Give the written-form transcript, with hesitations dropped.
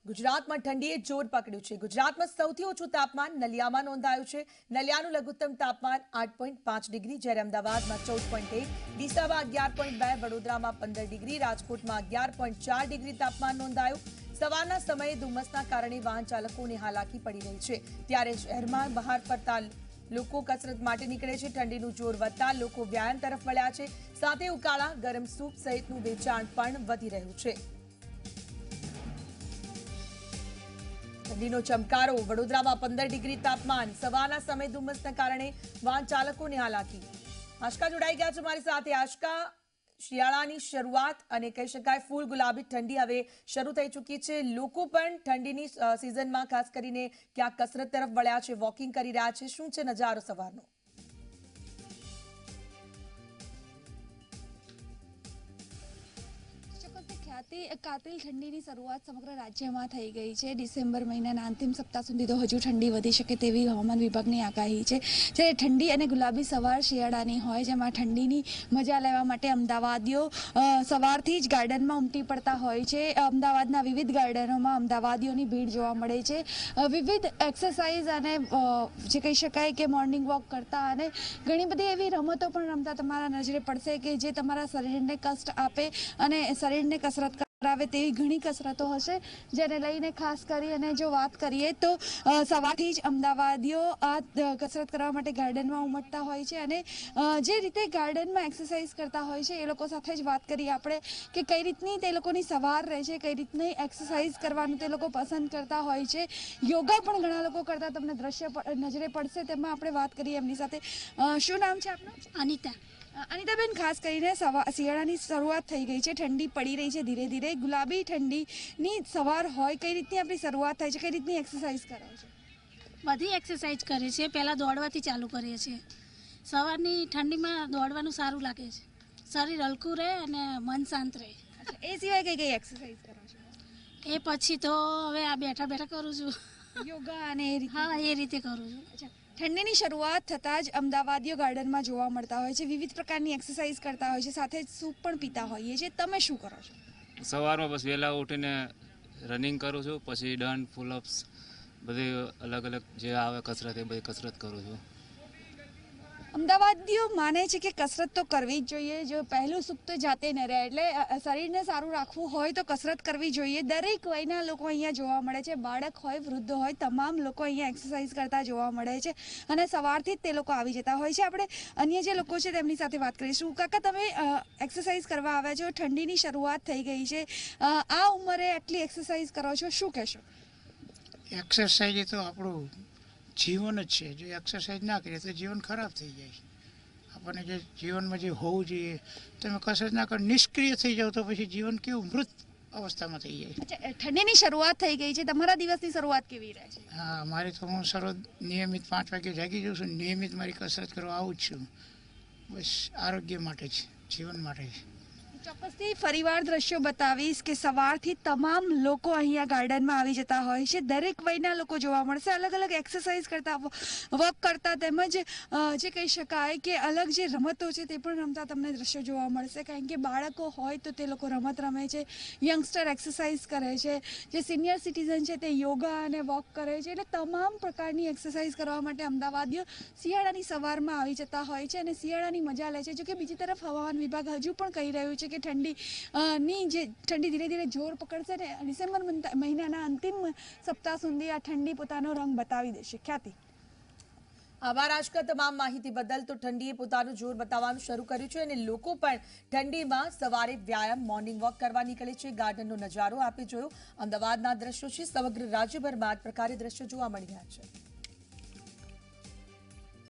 ગુજરાતમાં ઠંડીએ જોર પકડ્યું છે। ગુજરાતમાં સૌથી ઓછું તાપમાન નલિયામાં નોંધાયું છે। નલિયાનું લઘુત્તમ તાપમાન 8.5 ડિગ્રી, જ્યારે અમદાવાદમાં 14.1, ડીસામાં 11.2, વડોદરામાં 15 ડિગ્રી, રાજકોટમાં 11.4 ડિગ્રી તાપમાન નોંધાયું। સવારના સમયે ધુમ્મસના કારણે વાહન ચાલકોને હાલાકી પડી રહી છે, ત્યારે શહેરમાં બહાર ફરતા લોકો કસરત માટે નીકળે છે। ઠંડીનું જોર વધતા લોકો વ્યાયામ તરફ વળ્યા છે, સાથે ઉકાળા, ગરમ સૂપ સહિતનું વેચાણ પણ વધી રહ્યું છે। ઠંડીનો ચમકારો, વડોદરામાં 15 ડિગ્રી તાપમાન, સવારના સમય ધુમ્મસના કારણે વાહન ચાલકોને હાલાકી। આશકા જોડાઈ ગયા છે મારી સાથે। આશકા, શિયાળાની શરૂઆત અને કહી શકાય ફૂલ ગુલાબી ઠંડી હવે શરૂ થઈ ચૂકી છે। લોકો પણ ઠંડીની સિઝનમાં ખાસ કરીને ક્યાંક કસરત તરફ વળ્યા છે, વોકિંગ કરી રહ્યા છે। શું છે નજારો સવારનો? કાતિલ ઠંડીની શરૂઆત સમગ્ર રાજ્યમાં થઈ ગઈ છે। ડિસેમ્બર મહિનાના અંતિમ સપ્તાહ સુધી તો હજુ ઠંડી વધી શકે તેવી હવામાન વિભાગની આગાહી છે। જ્યારે ઠંડી અને ગુલાબી સવાર શિયાળાની હોય, જેમાં ઠંડીની મજા લેવા માટે અમદાવાદીઓ સવારથી જ ગાર્ડનમાં ઉમટી પડતા હોય છે। અમદાવાદના વિવિધ ગાર્ડનોમાં અમદાવાદીઓની ભીડ જોવા મળે છે। વિવિધ એક્સરસાઇઝ અને જે કહી શકાય કે મોર્નિંગ વોક કરતા અને ઘણી બધી એવી રમતો પણ રમતા તમારા નજરે પડશે કે જે તમારા શરીરને કષ્ટ આપે અને શરીરને કસરત કરાવે તેવી ઘણી કસરતો હશે, જેને લઈને ખાસ કરી અને જો વાત કરીએ તો સવારથી જ અમદાવાદીઓ આ કસરત કરવા માટે ગાર્ડનમાં ઉમટતા હોય છે અને જે રીતે ગાર્ડનમાં એક્સરસાઇઝ કરતા હોય છે એ લોકો સાથે જ વાત કરીએ આપણે કે કઈ રીતની તે લોકોની સવાર રહે છે, કઈ રીતની એક્સરસાઇઝ કરવાનું તે લોકો પસંદ કરતા હોય છે। યોગા પણ ઘણા લોકો કરતા તમને દ્રશ્ય નજરે પડશે, તેમાં આપણે વાત કરીએ એમની સાથે। શું નામ છે આપનું? અનિતા। અનિતાબેન, ખાસ કરીને શિયાળાની શરૂઆત થઈ ગઈ છે, ઠંડી પડી રહી છે ધીરે ધીરે, ગુલાબી ઠંડીની સવાર હોય, કઈ રીતની આપણી શરૂઆત થાય છે, કઈ રીતની એક્સરસાઇઝ કરો છો? બધી એક્સરસાઇઝ કરીએ છીએ, પહેલાં દોડવાથી ચાલુ કરીએ છીએ। સવારની ઠંડીમાં દોડવાનું સારું લાગે છે, શરીર હલકું રહે અને મન શાંત રહે। એ સિવાય કઈ કઈ એક્સરસાઇઝ કરો છો? એ પછી તો હવે આ બેઠા બેઠા કરું છું, યોગા અને એ રીતે? હા, એ રીતે કરું છું। ઠંડીની શરૂઆત થતાં જ અમદાવાદીઓ ગાર્ડનમાં જોવા મળતા હોય છે, વિવિધ પ્રકારની એક્સરસાઇઝ કરતા હોય છે, સાથે જ સૂપ પણ પીતા હોઈએ છીએ। તમે શું કરો છો? સવારમાં બસ વહેલા ઉઠીને રનિંગ કરું છું, પછી દંડ, પુલઅપ્સ બધી અલગ અલગ જે આવે કસરત એ બધી કસરત કરું છું। અમદાવાદીઓ માને છે કે કસરત તો કરવી જ જોઈએ, જો પહેલું સુખ તો જાતે ન રહે, એટલે શરીરને સારું રાખવું હોય તો કસરત કરવી જોઈએ। દરેક વયના લોકો અહીંયા જોવા મળે છે, બાળક હોય, વૃદ્ધ હોય, તમામ લોકો અહીંયા એક્સરસાઇઝ કરતા જોવા મળે છે અને સવારથી જ તે લોકો આવી જતા હોય છે। આપણે અન્ય જે લોકો છે તેમની સાથે વાત કરીશું। કાકા, તમે એક્સરસાઇઝ કરવા આવ્યા છો, ઠંડીની શરૂઆત થઈ ગઈ છે, આ ઉંમરે આટલી એક્સરસાઇઝ કરો છો, શું કહેશો? એક્સરસાઇઝ એ તો આપણું જીવન જ છે, જો એક્સરસાઇઝ ના કરીએ તો જીવન ખરાબ થઈ જાય। આપણને જે જીવનમાં જે હોવું જોઈએ, તમે કસરત ના કરો, નિષ્ક્રિય થઈ જાઓ તો પછી જીવન કેવું મૃત અવસ્થામાં થઈ જાય। ઠંડીની શરૂઆત થઈ ગઈ છે, તમારા દિવસની શરૂઆત કેવી રહે છે? હા, મારી તો હું નિયમિત 5 વાગે જાગી જાઉં છું, નિયમિત મારી કસરત કરવા આવું જ છું, બસ આરોગ્ય માટે જ, જીવન માટે જ। ચોક્કસથી ફરીવાર દ્રશ્યો બતાવીશ કે સવારથી તમામ લોકો અહીંયા ગાર્ડનમાં આવી જતા હોય છે, દરેક વયના લોકો જોવા મળશે, અલગ અલગ એક્સરસાઇઝ કરતા, વોક કરતા, તેમજ જે કહી શકાય કે અલગ જે રમતો છે તે પણ રમતા તમને દ્રશ્યો જોવા મળશે, કારણ કે બાળકો હોય તો તે લોકો રમત રમે છે, યંગસ્ટર એક્સરસાઇઝ કરે છે, જે સિનિયર સિટીઝન છે તે યોગા અને વોક કરે છે, એટલે તમામ પ્રકારની એક્સરસાઇઝ કરવા માટે અમદાવાદીઓ શિયાળાની સવારમાં આવી જતા હોય છે અને શિયાળાની મજા લે છે। જો કે બીજી તરફ હવામાન વિભાગ હજુ પણ કહી રહ્યું છે કે ઠંડી ધીરે ધીરે જોર પકડશે ને ડિસેમ્બર મહિનાના અંતિમ સપ્તાહ સુધી આ ઠંડી પોતાનો રંગ બતાવી દેશે। ખ્યાતિ, આભાર આશકા, તમામ માહિતી બદલ। તો ઠંડીએ પોતાનું જોર બતાવવાનું શરૂ કર્યું છે અને લોકો પણ ઠંડીમાં સવારે વ્યાયામ, મોર્નિંગ વોક કરવા નીકળે છે। ગાર્ડનનો નજારો આપે જોયો, અમદાવાદના દ્રશ્યો છે, સમગ્ર રાજ્યભરમાં આ પ્રકારે દ્રશ્યો જોવા મળી રહ્યા છે।